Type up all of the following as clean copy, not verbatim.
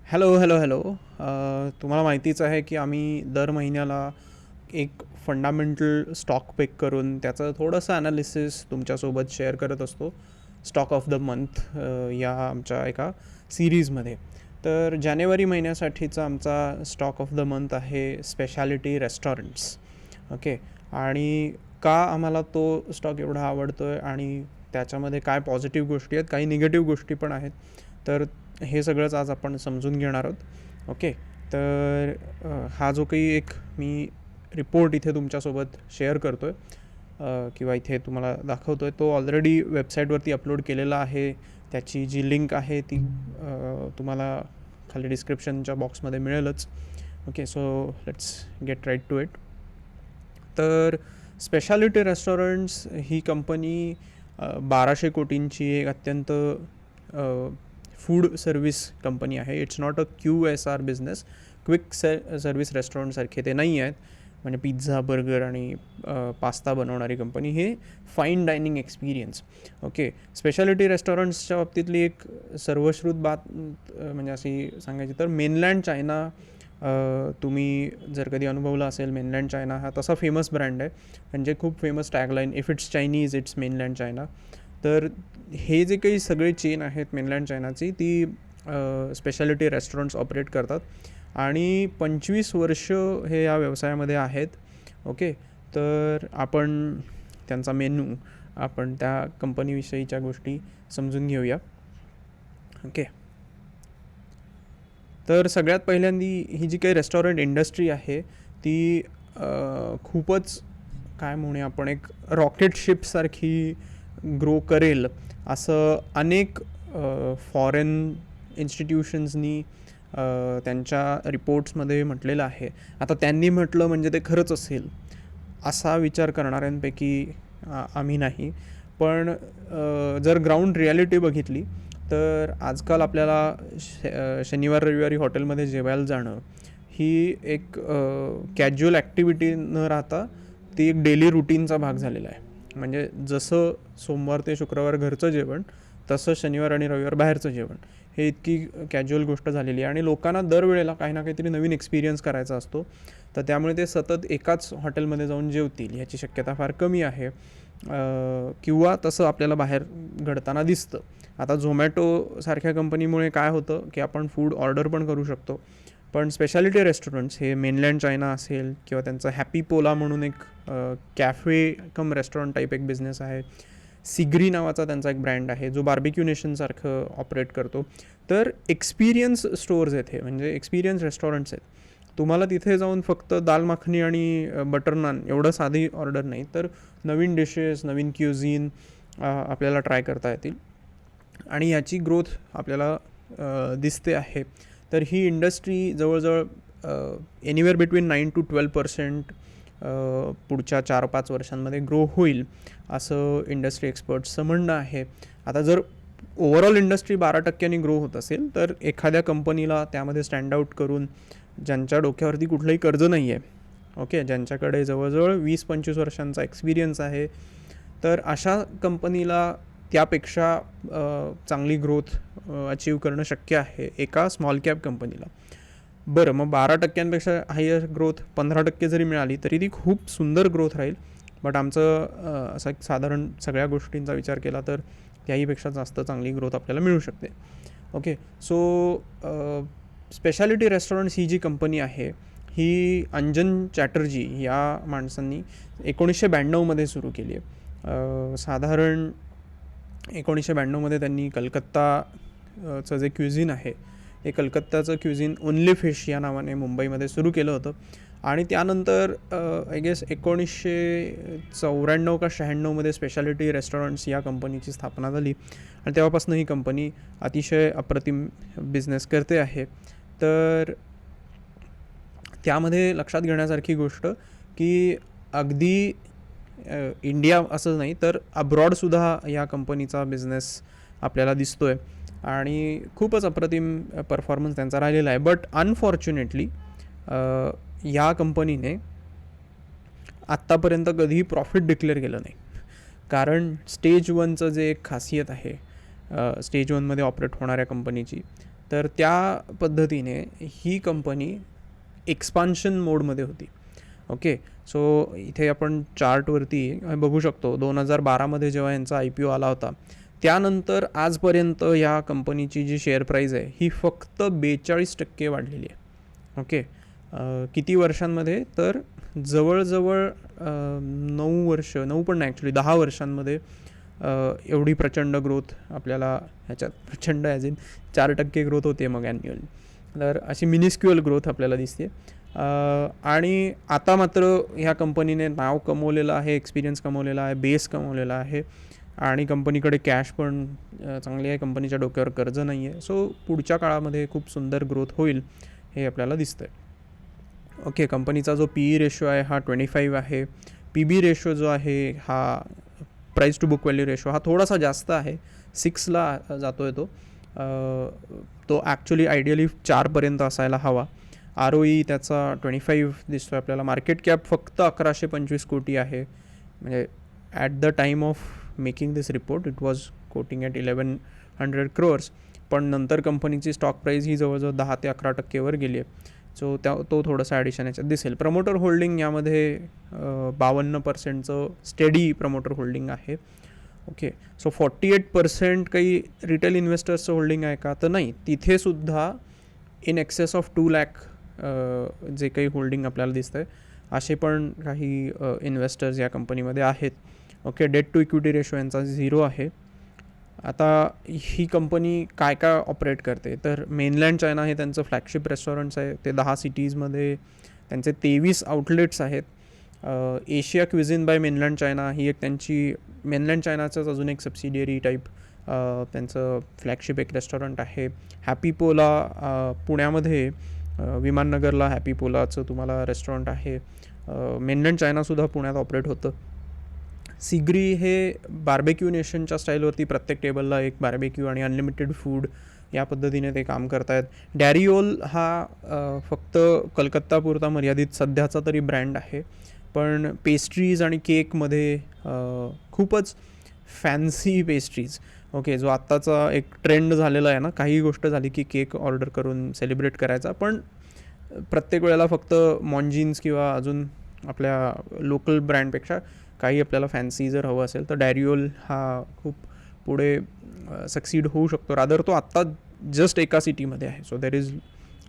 Hello, hello, hello. तुम्हाला माहितीच आहे की आम्ही दर महिन्याला एक फंडामेंटल स्टॉक पिक करून त्याचं थोडंसं ॲनालिसिस तुमच्यासोबत शेअर करत असतो. स्टॉक ऑफ द मंथ या आमच्या एका सिरीजमध्ये. तर जानेवारी महिन्यासाठीचा आमचा स्टॉक ऑफ द मंथ आहे स्पेशालिटी रेस्टॉरंट्स. ओके. आणि का आम्हाला तो स्टॉक एवढा आवडतो आहे आणि त्याच्यामध्ये काय पॉझिटिव्ह गोष्टी आहेत, काही निगेटिव्ह गोष्टी पण आहेत. तर हे सगळंच आज आपण समजून घेणार आहोत. ओके. तर हा जो काही एक मी रिपोर्ट इथे तुमच्यासोबत शेअर करतो आहे किंवा इथे तुम्हाला दाखवतो आहे, तो ऑलरेडी वेबसाईटवरती अपलोड केलेला आहे. त्याची जी लिंक आहे ती तुम्हाला खाली डिस्क्रिप्शनच्या बॉक्समध्ये मिळेलच. Okay. So let's get right to it. तर स्पेशालिटी रेस्टॉरंट्स ही कंपनी 1200 कोटींची एक अत्यंत फूड सर्विस कंपनी आहे. It's not a QSR business, quick service रेस्टॉरंटसारखे ते नाही आहेत. म्हणजे पिझ्झा, बर्गर आणि पास्ता बनवणारी कंपनी. हे fine dining experience. Okay. Speciality रेस्टॉरंट्सच्या बाबतीतली एक सर्वश्रुत बात म्हणजे अशी सांगायची तर मेनलँड चायना तुम्ही जर कधी अनुभवला असेल. मेनलँड चायना हा तसा फेमस ब्रँड आहे. म्हणजे खूप famous tagline, if it's Chinese it's mainland China. तर हे जे काही सगळे चेन आहेत मेनलँड चायनाची, ती स्पेशालिटी रेस्टॉरंट्स ऑपरेट करतात आणि 25 वर्ष हे या व्यवसायामध्ये आहेत. ओके. तर आपण त्यांचा मेनू, आपण त्या कंपनीविषयीच्या गोष्टी समजून घेऊया. ओके. तर सगळ्यात पहिल्यांदी ही जी काही रेस्टॉरंट इंडस्ट्री आहे ती खूपच काय म्हणूया आपण एक रॉकेट शिपसारखी ग्रो करेल असं अनेक फॉरेन इन्स्टिट्यूशन्सनी त्यांच्या रिपोर्ट्समध्ये म्हटलेलं आहे. आता त्यांनी म्हटलं म्हणजे ते खरंच असेल असा विचार करणाऱ्यांपैकी आम्ही नाही. पण जर ग्राउंड रिॲलिटी बघितली तर आजकाल आपल्याला शनिवार रविवारी हॉटेलमध्ये जेवायला जाणं ही एक कॅज्युअल ॲक्टिव्हिटी न राहता ती एक डेली रुटीनचा भाग झालेला आहे. म्हणजे जसं सोमवार ते शुक्रवार घरचं जेवण, तसं शनिवार आणि रविवार बाहेरचं जेवण. हे इतकी कॅज्युअल गोष्ट झालेली आहे आणि लोकांना दरवेळेला काही ना काहीतरी नवीन एक्सपिरियन्स करायचा असतो. तर त्यामुळे ते सतत एकाच हॉटेलमध्ये जाऊन जेवतील ह्याची शक्यता फार कमी आहे. किंवा तसं आपल्याला बाहेर घडताना दिसतं. आता झोमॅटोसारख्या कंपनीमुळे काय होतं की आपण फूड ऑर्डर पण करू शकतो. पण स्पेशालिटी रेस्टॉरंट्स हे मेनलँड चायना असेल किंवा त्यांचं हॅपी पोला म्हणून एक कॅफे कम रेस्टॉरंट टाईप एक बिझनेस आहे. सिग्री नावाचा त्यांचा एक ब्रँड आहे जो बार्बिक्यू नेशनसारखं ऑपरेट करतो. तर एक्सपिरियन्स स्टोअर्स आहेत हे, म्हणजे एक्सपिरियन्स रेस्टॉरंट्स आहेत. तुम्हाला तिथे जाऊन फक्त दाल माखनी आणि बटर नान एवढं साधी ऑर्डर नाही, तर नवीन डिशेस, नवीन क्युझिन आपल्याला ट्राय करता येतील आणि याची ग्रोथ आपल्याला दिसते आहे. तर ही इंडस्ट्री जवळजवळ एनिवेअर बिटवीन 9 to 12% पुढच्या 4-5 वर्षांमध्ये ग्रो होईल असं इंडस्ट्री एक्सपर्ट्सचं म्हणणं आहे. आता जर ओव्हरऑल इंडस्ट्री 12% ग्रो होत असेल तर एखाद्या कंपनीला त्यामध्ये स्टँड आऊट करून, ज्यांच्या डोक्यावरती कुठलंही कर्ज नाही आहे, ओके, ज्यांच्याकडे जवळजवळ 20-25 वर्षांचा एक्सपिरियन्स आहे, तर अशा कंपनीला त्यापेक्षा चांगली ग्रोथ अचीव करणं शक्य आहे एका स्मॉल कॅप कंपनीला. बरं, मग 12%पेक्षा हायर ग्रोथ 15% जरी मिळाली तरी ती खूप सुंदर ग्रोथ राहील. बट आमचं असं एक साधारण सगळ्या गोष्टींचा विचार केला तर त्याहीपेक्षा जास्त चांगली ग्रोथ आपल्याला मिळू शकते. ओके. सो स्पेशालिटी रेस्टॉरंट्स ही जी कंपनी आहे ही अंजन चॅटर्जी या माणसांनी 1992मध्ये सुरू केली आहे. साधारण 1992मध्ये त्यांनी कलकत्ताचं जे क्युझिन आहे हे कलकत्ताचं क्युझिन ओनली फिश या नावाने मुंबईमध्ये सुरू केलं होतं आणि त्यानंतर आय गेस 1994 का 96मध्ये स्पेशालिटी रेस्टॉरंट्स या कंपनीची स्थापना झाली आणि तेव्हापासून ही कंपनी अतिशय अप्रतिम बिझनेस करते आहे. तर त्यामध्ये लक्षात घेण्यासारखी गोष्ट की अगदी इंडिया असं नाही तर अब्रॉडसुद्धा या कंपनीचा बिझनेस आपल्याला दिसतो आहे आणि खूपच अप्रतिम परफॉर्मन्स त्यांचा राहिलेला आहे. बट अनफॉर्च्युनेटली या कंपनीने आत्तापर्यंत कधीही प्रॉफिट डिक्लेअर केलं नाही. कारण स्टेज 1चं जे एक खासियत आहे स्टेज 1मध्ये ऑपरेट होणाऱ्या कंपनीची. तर त्या पद्धतीने ही कंपनी एक्सपान्शन मोडमध्ये होती. ओके, सो इथे आपण चार्टवरती बघू शकतो 2012मध्ये जेव्हा यांचा IPO आला होता, त्यानंतर आजपर्यंत या कंपनीची जी शेअर प्राईज आहे ही फक्त 42% वाढलेली आहे. ओके, किती वर्षांमध्ये? तर जवळजवळ 9 पण नाही, ॲक्च्युली 10 वर्षांमध्ये एवढी प्रचंड ग्रोथ आपल्याला ह्याच्यात, प्रचंड ॲज इन 4% ग्रोथ होते मग ॲन्युअली. तर अशी मिनिस्क्युअल ग्रोथ आपल्याला दिसते. आणि आता मात्र ह्या कंपनीने नाव कमवलेलं आहे, एक्सपिरियन्स कमवलेला आहे, बेस कमवलेला आहे आणि कंपनीकडे कॅश पण चांगली आहे, कंपनीच्या डोक्यावर कर्ज नाही आहे. सो पुढच्या काळामध्ये खूप सुंदर ग्रोथ होईल हे आपल्याला दिसतं आहे. ओके, कंपनीचा जो PE रेशो आहे हा 25 आहे. PB रेशो जो आहे हा price to book value ratio हा थोडासा जास्त आहे, 6ला जातो आहे तो ॲक्च्युली आयडियली 4पर्यंत असायला हवा. ROE त्याचा 25 दिसतो आहे आपल्याला. मार्केट कॅप फक्त 1125 कोटी आहे. म्हणजे at the time of making this report it was coating at 1100 crores, पण नंतर कंपनीची स्टॉक प्राईज ही जवळजवळ 10 ते 11% गेली आहे. सो तो थोडंसं ॲडिशन याच्यात दिसेल. प्रमोटर होल्डिंग यामध्ये 52% स्टेडी प्रमोटर होल्डिंग आहे. ओके, सो 48% काही रिटेल इन्व्हेस्टर्सचं होल्डिंग आहे का? तर नाही, तिथेसुद्धा इन एक्सेस ऑफ 2 लाख जे काही होल्डिंग आपल्याला दिसतं आहे असे पण काही इन्व्हेस्टर्स या कंपनीमध्ये आहेत. Okay, debt to equity ratio यांचा 0 आहे. आता ही कंपनी काय काय ऑपरेट करते? तर मेनलँड चायना हे त्यांचं फ्लॅगशिप रेस्टॉरंट्स आहे. ते 10 सिटीजमध्ये त्यांचे 23 आउटलेट्स आहेत. Asia cuisine by mainland China ही एक त्यांची मेनलँड चायनाचंच अजून एक सबसिडियरी टाईप त्यांचं फ्लॅगशिप एक रेस्टॉरंट आहे. हॅपी पोला पुण्यामध्ये विमाननगरला हॅपी पोलाचं तुम्हाला रेस्टॉरंट आहे. मेनलँड चायनासुद्धा पुण्यात ऑपरेट होतं. सिग्री हे बार्बेक्यू नेशनच्या स्टाईलवरती प्रत्येक टेबलला एक बार्बेक्यू आणि अनलिमिटेड फूड या पद्धतीने ते काम करत आहेत. डॅरिओल हा फक्त कलकत्तापुरता मर्यादित सध्याचा तरी ब्रँड आहे, पण पेस्ट्रीज आणि केकमध्ये खूपच फॅन्सी पेस्ट्रीज. ओके, जो आत्ताचा एक ट्रेंड झालेला आहे ना, काही गोष्ट झाली की केक ऑर्डर करून सेलिब्रेट करायचा, पण प्रत्येक वेळेला फक्त मॉन्जिन्स किंवा अजून आपल्या लोकल ब्रँडपेक्षा काही आपल्याला फॅन्सी जर हवं असेल तर डॅरिओल हा खूप पुढे सक्सीड होऊ शकतो. रादर तो आत्ता जस्ट एका सिटीमध्ये आहे. So there is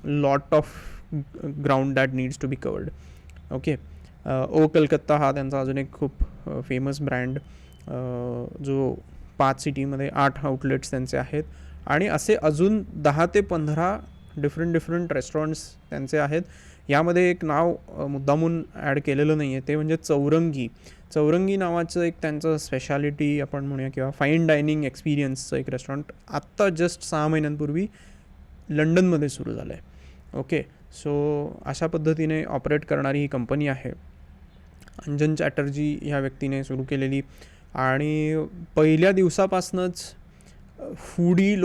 lot of ground that needs to be covered. Okay, ओ कलकत्ता हा त्यांचा अजून एक खूप फेमस ब्रँड जो 5 सिटीमध्ये 8 आउटलेट्स त्यांचे आहेत आणि असे अजून 10 ते 15 डिफरंट रेस्टॉरंट्स त्यांचे आहेत. यामध्ये एक नाव मुद्दामून ॲड केलेलं नाही आहे, ते म्हणजे चौरंगी नावाचं एक त्यांचं स्पेशालिटी आपण म्हणूया किंवा फाईन डायनिंग एक्सपिरियन्सचं एक रेस्टॉरंट आत्ता जस्ट 6 महिन्यांपूर्वी लंडनमध्ये सुरू झालं आहे. ओके, सो अशा पद्धतीने ऑपरेट करणारी ही कंपनी आहे. अंजन चॅटर्जी ह्या व्यक्तीने सुरू केलेली आणि पहिल्या दिवसापासूनच फूडी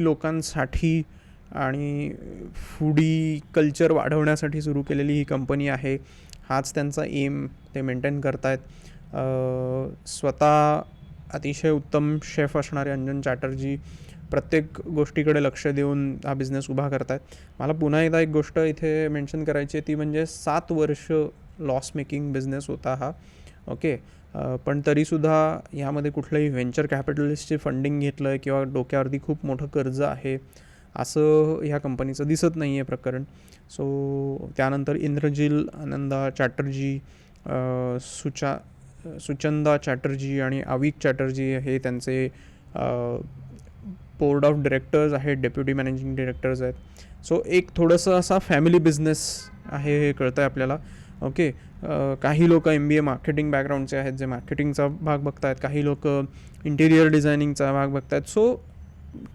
लोकांसाठी आणि फूडी कल्चर वाढवण्यासाठी सुरू केलेली ही कंपनी आहे. हाच त्यांचा एम ते मेंटेन करत आहेत. स्वतः अतिशय उत्तम शेफ असणारे अंजन चॅटर्जी प्रत्येक गोष्टीकडे लक्ष देऊन हा बिझनेस उभा करत आहेत. मला पुन्हा एकदा एक गोष्ट इथे मेन्शन करायची आहे, ती म्हणजे 7 वर्ष लॉस मेकिंग बिझनेस होता हा. ओके, पण तरीसुद्धा ह्यामध्ये कुठलंही व्हेंचर कॅपिटलिस्टचे फंडिंग घेतलं आहे किंवा डोक्यावरती खूप मोठं कर्ज आहे असं ह्या कंपनीचं दिसत नाही आहे प्रकरण. सो त्यानंतर इंद्रजिल आनंदा चॅटर्जी, सुचंदा चॅटर्जी आणि आविक चॅटर्जी हे त्यांचे बोर्ड ऑफ डिरेक्टर्स आहेत, डेप्युटी मॅनेजिंग डिरेक्टर्स आहेत. सो एक थोडंसं असा फॅमिली बिझनेस आहे हे कळतं आहे आपल्याला. ओके, काही लोक MBA मार्केटिंग बॅकग्राऊंडचे आहेत जे मार्केटिंगचा भाग बघत आहेत, काही लोक इंटिरियर डिझायनिंगचा भाग बघत आहेत. सो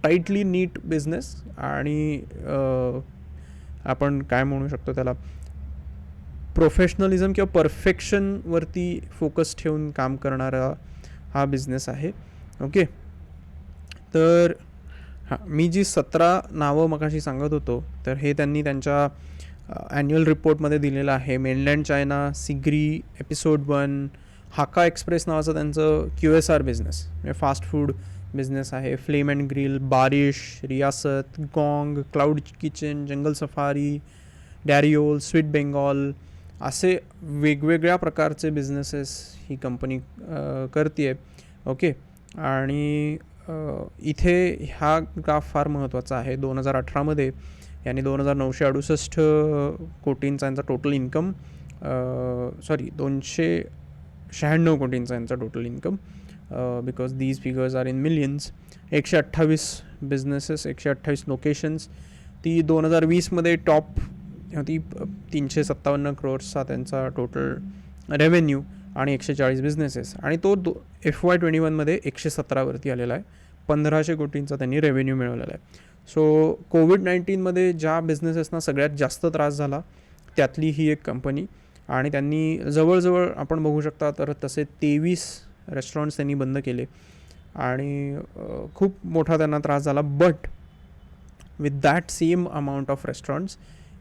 टाईटली नीट बिझनेस आणि आपण काय म्हणू शकतो त्याला प्रोफेशनलिझम किंवा परफेक्शनवरती फोकस ठेवून काम करणारा हा बिझनेस आहे. ओके, तर मी जी 17 नावं मगाशी सांगत होतो तर हे त्यांनी त्यांच्या ॲन्युअल रिपोर्टमध्ये दिलेलं आहे. मेनलँड चायना, सिग्री, एपिसोड 1, हाका एक्सप्रेस नावाचं त्यांचं QSR बिझनेस म्हणजे फास्ट फूड बिझनेस आहे, फ्लेम अँड ग्रिल, बारिश, रियासत, गॉंग, क्लाउड किचन, जंगल सफारी, डॅरिओल, स्वीट बेंगॉल, असे वेगवेगळ्या प्रकारचे बिझनेसेस ही कंपनी करते आहे. ओके. आणि इथे हा ग्राफ फार महत्त्वाचा आहे. 2018मध्ये यांनी 2,968 कोटींचा यांचा टोटल इन्कम, 296 कोटींचा यांचा total income, because these figures are in millions. 128 businesses, 128 locations. ती 2020मध्ये टॉप होती. 357 करोड्सचा त्यांचा टोटल रेव्हेन्यू आणि 140 बिझनेसेस. आणि तो FY21मध्ये 117वरती आलेला आहे. 1,500 कोटींचा त्यांनी रेव्हेन्यू मिळवलेला आहे. सो कोविड-19मध्ये ज्या बिझनेसेसना सगळ्यात जास्त त्रास झाला त्यातली ही एक कंपनी. आणि त्यांनी जवळजवळ आपण बघू शकता तर तसे 23 रेस्टॉरंट्स त्यांनी बंद केले आणि खूप मोठा त्यांना त्रास झाला. But with that same amount of restaurants,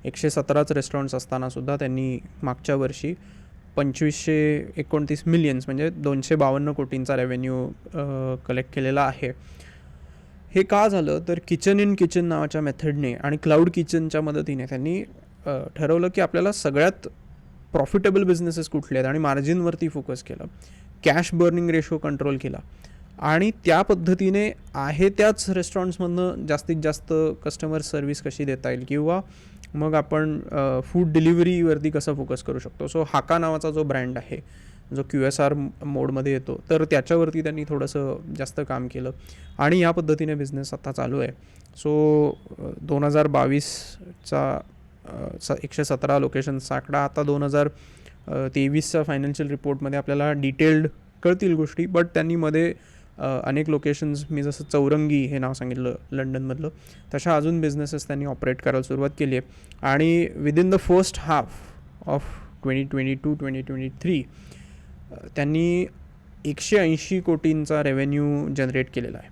117च रेस्टॉरंट्स असतानासुद्धा त्यांनी मागच्या वर्षी 2,529 मिलियन्स म्हणजे 252 कोटींचा रेव्हेन्यू कलेक्ट केलेला आहे. हे का झालं तर किचन इन किचन नावाच्या मेथडने आणि क्लाउड किचनच्या मदतीने त्यांनी ठरवलं की आपल्याला सगळ्यात प्रॉफिटेबल बिझनेसेस कुठले आहेत आणि मार्जिनवरती फोकस केलं, कॅश बर्निंग रेशो कंट्रोल केला आणि त्या पद्धतीने आहे त्याच रेस्टॉरंट्समधनं जास्तीत जास्त कस्टमर सर्व्हिस कशी देता येईल किंवा मग आपण फूड डिलिव्हरीवरती कसं फोकस करू शकतो. सो हाका नावाचा जो ब्रँड आहे जो QSR मोडमध्ये येतो तर त्याच्यावरती त्यांनी थोडंसं जास्त काम केलं आणि या पद्धतीने बिझनेस आता चालू आहे. सो 2022चा 117 लोकेशन्सचा आकडा आता 2023च्या फायनान्शियल रिपोर्टमध्ये आपल्याला डिटेल्ड कळतील गोष्टी. बट त्यांनी मध्ये अनेक लोकेशन्स, मी जसं चौरंगी हे नाव सांगितलं लंडनमधलं, तशा अजून बिझनेसेस त्यांनी ऑपरेट करायला सुरुवात केली आहे. आणि within the first half of 2022-2023 त्यांनी 180 कोटींचा रेव्हेन्यू जनरेट केलेला आहे.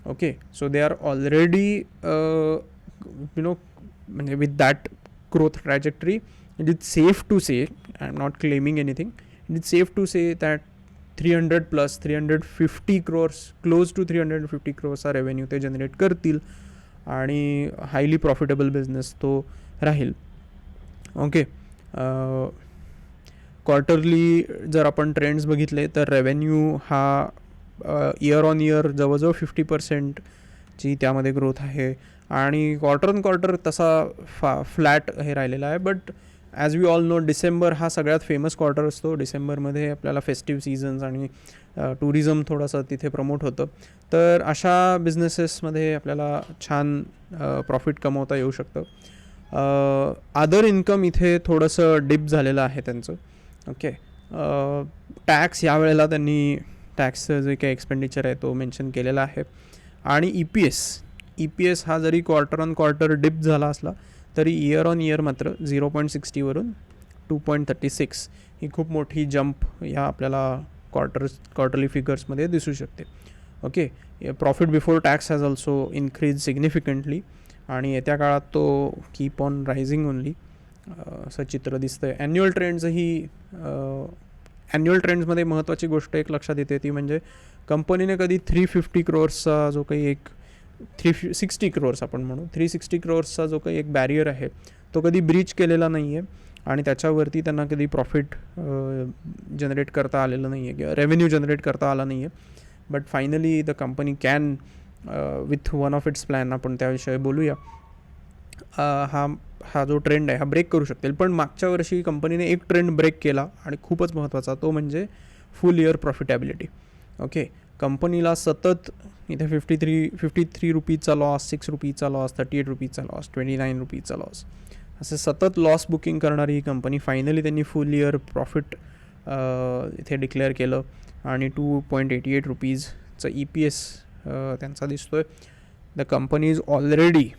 Okay. So they are already म्हणजे with that growth trajectory, it is safe to say, I am not claiming anything, it is safe to say that 300 plus 350 crores, close to 350 crores चा revenue ते generate करतील आणि highly profitable business तो राहील. Okay. Quarterly जर आपण trends बघितले तर रेव्हेन्यू हा इयर ऑन इयर जवळजवळ 50%ची त्यामध्ये ग्रोथ आहे आणि क्वार्टर ऑन क्वार्टर तसा फ्लॅट हे राहिलेला आहे. But as we all know, December हा सगळ्यात फेमस क्वार्टर असतो. डिसेंबरमध्ये आपल्याला फेस्टिव्ह सीझन्स आणि टुरिझम थोडंसं तिथे प्रमोट होतं. तर अशा बिझनेसेसमध्ये आपल्याला छान प्रॉफिट कमवता येऊ शकतं. अदर इन्कम इथे थोडंसं डिप झालेलं आहे त्यांचं. ओके. टॅक्स यावेळेला त्यांनी टॅक्सचं जे काही एक्सपेंडिचर आहे तो मेन्शन केलेला आहे. आणि EPS हा जरी क्वार्टर ऑन क्वार्टर डिप झाला असला तरी इयर ऑन इयर मात्र 0.60 वरून 2.36 ही खूप मोठी जंप या आपल्याला क्वार्टरली फिगर्समध्ये दिसू शकते. Okay. Profit before tax has also increase significantly आणि येत्या काळात तो कीप ऑन रायझिंग ओनली असं चित्र दिसतं आहे. ॲन्युअल ट्रेंड्समध्ये महत्त्वाची गोष्ट एक लक्षात येते ती म्हणजे कंपनीने कधी 350 crores जो काही एक 360 crores आपण म्हणू 360 crores जो काही एक बॅरियर आहे तो कधी ब्रीच केलेला नाही आहे आणि त्याच्यावरती त्यांना कधी प्रॉफिट जनरेट करता आलेलं नाही आहे किंवा रेव्हेन्यू जनरेट करता आला नाही आहे. But finally the company can with one of its plan, आपण त्याविषयी बोलूया, हा जो ट्रेंड आहे हा ब्रेक करू शकतील. पण मागच्या वर्षी कंपनीने एक ट्रेंड ब्रेक केला आणि खूपच महत्त्वाचा, तो म्हणजे फुल इयर प्रॉफिटॅबिलिटी. ओके. कंपनीला सतत इथे 53 रुपीजचा लॉस, 6 रुपीजचा लॉस, 38 रुपीजचा लॉस, 29 रुपीजचा लॉस, असे सतत लॉस बुकिंग करणारी ही कंपनी फायनली त्यांनी फुल इयर प्रॉफिट इथे डिक्लेअर केलं आणि 2.88 रुपीजचं EPS त्यांचा दिसतो आहे. The company is already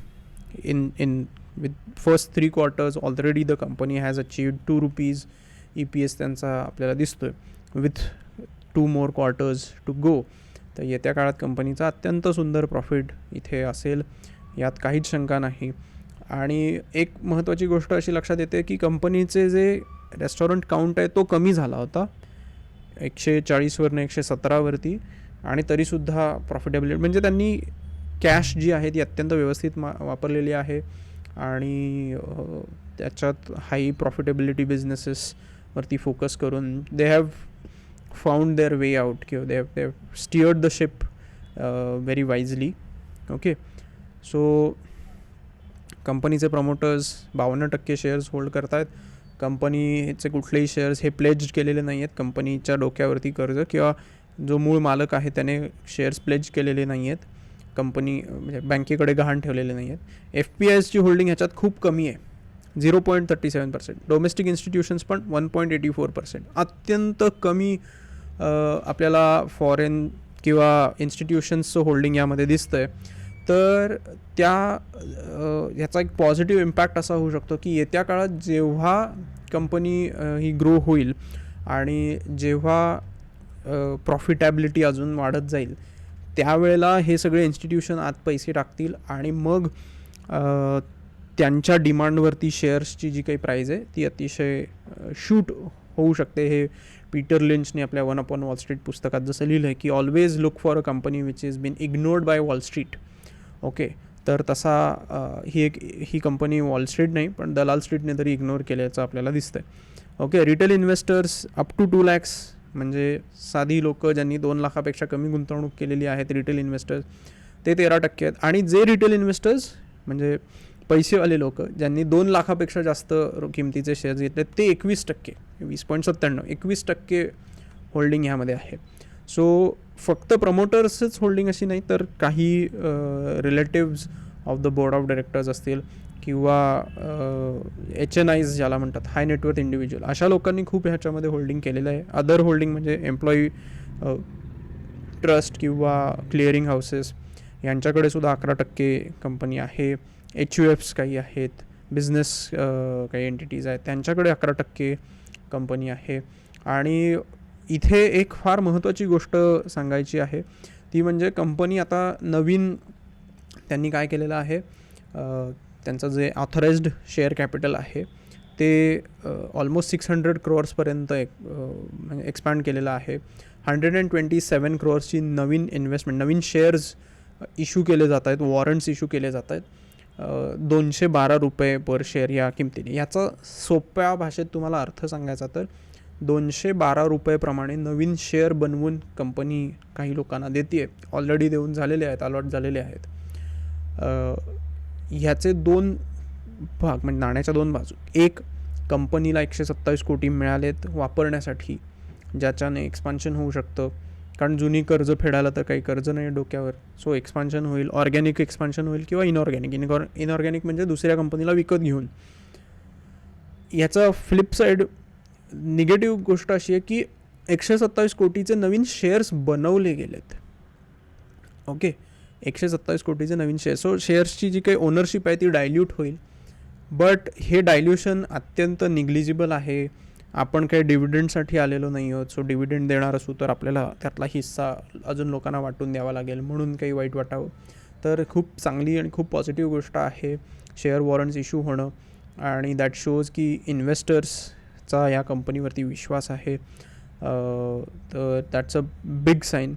in with first 3 quarters already the company has achieved 2 rupees EPS त्यांचा आपल्याला दिसतो आहे with 2 more quarters to go. तर येत्या काळात कंपनीचा अत्यंत सुंदर प्रॉफिट इथे असेल यात काहीच शंका नाही. आणि एक महत्त्वाची गोष्ट अशी लक्षात येते की कंपनीचे जे रेस्टॉरंट काउंट आहे तो कमी झाला होता 140 वरनं 117 वरती. आणि तरीसुद्धा प्रॉफिटेबिलिटी म्हणजे त्यांनी कॅश जी आहे ती अत्यंत व्यवस्थित वापरलेली आहे आणि त्याच्यात हाय प्रॉफिटेबिलिटी बिझनेसेसवरती फोकस करून they have found their way out किंवा they have steered the ship very wisely. Okay, so कंपनीचे प्रमोटर्स 52% शेअर्स होल्ड करत आहेत. कंपनीचे कुठलेही शेअर्स हे प्लेज्ड केलेले नाही आहेत. कंपनीच्या डोक्यावरती कर्ज किंवा जो मूळ मालक आहे त्याने शेअर्स प्लेज केलेले नाही आहेत. कंपनी म्हणजे बँकेकडे गहाण ठेवलेले नाही आहेत. FPIsची होल्डिंग ह्याच्यात खूप कमी आहे, 0.37%. डोमेस्टिक इन्स्टिट्यूशन्स पण 1.84%. अत्यंत कमी आपल्याला फॉरेन किंवा इन्स्टिट्यूशन्सचं होल्डिंग यामध्ये दिसतं आहे. तर ह्याचा एक पॉझिटिव्ह इम्पॅक्ट असा होऊ शकतो की येत्या काळात जेव्हा कंपनी ही ग्रो होईल आणि जेव्हा प्रॉफिटॅबिलिटी अजून वाढत जाईल त्यावेळेला हे सगळे इन्स्टिट्यूशन आत पैसे टाकतील आणि मग त्यांच्या डिमांडवरती शेअर्सची जी काही प्राईज आहे ती अतिशय शूट होऊ शकते. हे पीटर लिंचने आपल्या वन अपॉन वॉल स्ट्रीट पुस्तकात जसं लिहिलं आहे की always look for a company which is been ignored by Wall Street. Okay, तर तसा ही कंपनी वॉल स्ट्रीट नाही पण दलाल स्ट्रीटने तरी इग्नोर केल्याचं आपल्याला दिसतंय. Okay, retail investors up to 2 lakhs म्हणजे साधी लोक ज्यांनी 2 लाखापेक्षा कमी गुंतवणूक केलेली आहेत रिटेल इन्व्हेस्टर्स ते 13% आहेत. आणि जे रिटेल इन्व्हेस्टर्स म्हणजे पैसेवाले लोक ज्यांनी 2 लाखापेक्षा जास्त किमतीचे शेअर्स घेतले ते 21%, 20.97, 21% होल्डिंग ह्यामध्ये आहे. सो फक्त प्रमोटर्सच होल्डिंग अशी नाही तर काही relatives of the board of directors असतील किंवा HNIs ज्याला म्हणतात, हाय नेटवर्थ इंडिव्हिज्युअल, अशा लोकांनी खूप ह्याच्यामध्ये होल्डिंग केलेलं आहे. अदर होल्डिंग म्हणजे एम्प्लॉई ट्रस्ट किंवा क्लिअरिंग हाऊसेस यांच्याकडे सुद्धा 11% कंपनी आहे. HUFs काही आहेत, बिझनेस काही एंटिटीज आहेत त्यांच्याकडे 11% कंपनी आहे. आणि इथे एक फार महत्त्वाची गोष्ट सांगायची आहे ती म्हणजे कंपनी आता नवीन त्यांनी काय केलेलं आहे, त्यांचं जे ऑथराइज्ड शेअर कॅपिटल आहे ते ऑलमोस्ट 600 crores म्हणजे एक्सपॅन्ड केलेलं आहे. 127 crores नवीन इन्व्हेस्टमेंट, नवीन शेअर्स इश्यू केले जात आहेत, वॉरंट्स इश्यू केले जात आहेत ₹212 पर शेअर या किमतीने. याचा सोप्या भाषेत तुम्हाला अर्थ सांगायचा तर ₹212 प्रमाणे नवीन शेअर बनवून कंपनी काही लोकांना देते. ऑलरेडी देऊन झालेले आहेत, अलॉट झालेले आहेत. ह्याचे 2 भाग म्हणजे नाण्याच्या 2 बाजू. एक, कंपनीला 127 कोटी मिळालेत वापरण्यासाठी ज्याच्याने एक्सपान्शन होऊ शकतं, कारण जुनी कर्ज फेडायला तर काही कर्ज नाही डोक्यावर. सो एक्सपान्शन होईल, ऑर्गॅनिक एक्सपान्शन होईल किंवा इनऑर्गॅनिक म्हणजे दुसऱ्या कंपनीला विकत घेऊन. याचा फ्लिप साईड निगेटिव्ह गोष्ट अशी आहे की 127 कोटीचे नवीन शेअर्स बनवले गेलेत. ओके, 127 कोटीचे नवीन शेअर्स. सो शेअर्सची जी काही ओनरशिप आहे ती डायल्यूट होईल, बट हे डायल्यूशन अत्यंत निग्लिजिबल आहे. आपण काही डिव्हिडंडसाठी आलेलो नाही आहोत. सो डिव्हिडंड देणार असू तर आपल्याला त्यातला हिस्सा अजून लोकांना वाटून द्यावा लागेल म्हणून काही वाईट वाटावं. तर खूप चांगली आणि खूप पॉझिटिव्ह गोष्ट आहे शेअर वॉरंट्स इश्यू होणं. आणि दॅट शोज की इन्व्हेस्टर्सचा या कंपनीवरती विश्वास आहे. तर that's a big sign.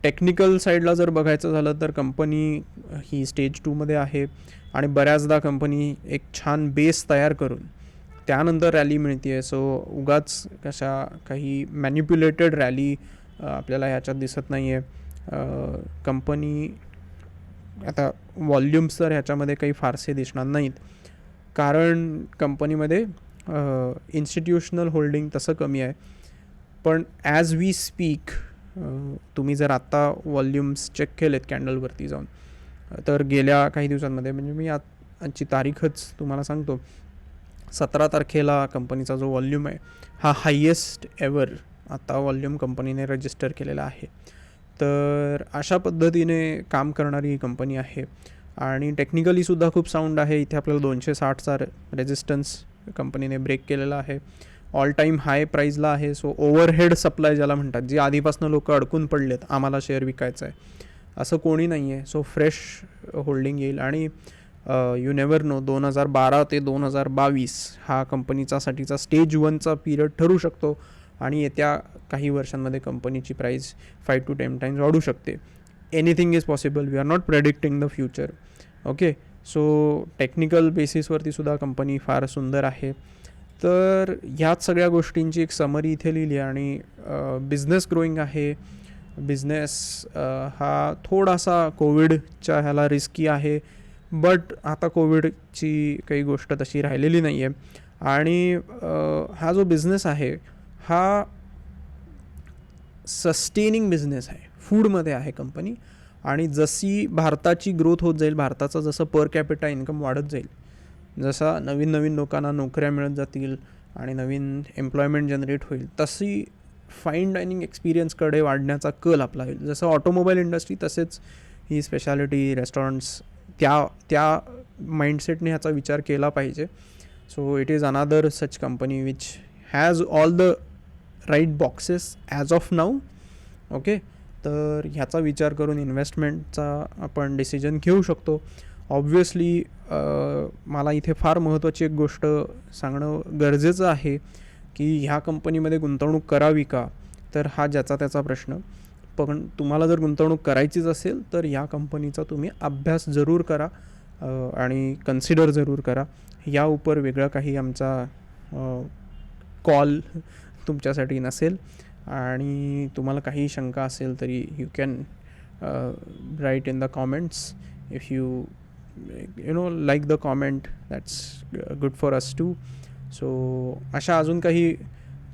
Technical साईडला जर बघायचं झालं तर कंपनी ही स्टेज 2मध्ये आहे आणि बऱ्याचदा कंपनी एक छान बेस तयार करून त्यानंतर रॅली मिळते आहे. सो उगाच कशा काही मॅन्युप्युलेटेड रॅली आपल्याला ह्याच्यात दिसत नाही आहे. कंपनी आता व्हॉल्यूम्स तर ह्याच्यामध्ये काही फारसे दिसणार नाहीत कारण कंपनीमध्ये इन्स्टिट्यूशनल होल्डिंग तसं कमी आहे. पण ॲज वी स्पीक तुम्ही जर आत्ता व्हॉल्यूम्स चेक केलेत कॅन्डलवरती जाऊन तर गेल्या काही दिवसांमध्ये म्हणजे मी आजची तारीखच तुम्हाला सांगतो, 17 तारखेला कंपनीचा जो व्हॉल्यूम आहे हा हायेस्ट एवर आता व्हॉल्यूम कंपनीने रजिस्टर केलेला आहे. तर अशा पद्धतीने काम करणारी ही कंपनी आहे आणि टेक्निकलीसुद्धा खूप साऊंड आहे. इथे आपल्याला 260चा रेजिस्टन्स कंपनीने ब्रेक केलेला आहे. ऑल टाईम हाय प्राईजला आहे. सो ओव्हरहेड सप्लाय ज्याला म्हणतात, जी आधीपासून लोक अडकून पडलेत आम्हाला शेअर विकायचा आहे असं कोणी नाही आहे. सो फ्रेश होल्डिंग येईल आणि यू नेवर नो 2012 ते 2022 हा कंपनीचा साठीचा स्टेज 1चा पिरियड ठरू शकतो. आणि येत्या काही वर्षांमध्ये कंपनीची प्राईस 5 to 10 टाइम्स वाढू शकते. Anything is possible, we are not predicting the future. Okay, so technical बेसिसवरती सुद्धा कंपनी फार सुंदर आहे. तर ह्याच सगळ्या गोष्टींची एक समरी इथे लिहिली आहे. आणि बिझनेस ग्रोईंग आहे. बिझनेस हा थोडासा कोविडच्या ह्याला रिस्की आहे, बट आता कोविडची काही गोष्ट तशी राहिलेली नाही आहे. आणि हा जो बिझनेस आहे हा सस्टेनिंग बिझनेस आहे, फूडमध्ये आहे कंपनी. आणि जशी भारताची ग्रोथ होत जाईल, भारताचं जसं पर कॅपिटा इन्कम वाढत जाईल, जसा नवीन नवीन लोकांना नोकऱ्या मिळत जातील आणि नवीन एम्प्लॉयमेंट जनरेट होईल, तशी फाईन डायनिंग एक्सपिरियन्सकडे वाढण्याचा कल आपला होईल. जसं ऑटोमोबाईल इंडस्ट्री, तसेच ही स्पेशालिटी रेस्टॉरंट्स त्या माइंडसेटने ह्याचा विचार केला पाहिजे. So it is another such company which has all the right boxes as of now. Okay, तर ह्याचा विचार करून इन्व्हेस्टमेंटचा आपण डिसिजन घेऊ शकतो. ऑब्व्हियसली मला इथे फार महत्त्वाची एक गोष्ट सांगणं गरजेचं आहे की ह्या कंपनीमध्ये गुंतवणूक करावी का, तर हा ज्याचा त्याचा प्रश्न. पण तुम्हाला जर गुंतवणूक करायचीच असेल तर ह्या कंपनीचा तुम्ही अभ्यास जरूर करा आणि कन्सिडर जरूर करा. या उपर वेगळा काही आमचा कॉल तुमच्यासाठी नसेल. आणि तुम्हाला काही शंका असेल तरी you can write in the comments. If you know like the comment, that's good for us too. So अशा अजून काही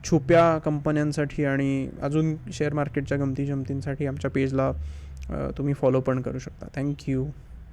छुप्या कंपन्यांसाठी आणि अजून शेअर मार्केटच्या गमती जमतींसाठी आमच्या पेजला तुम्ही फॉलो पण करू शकता. थँक्यू.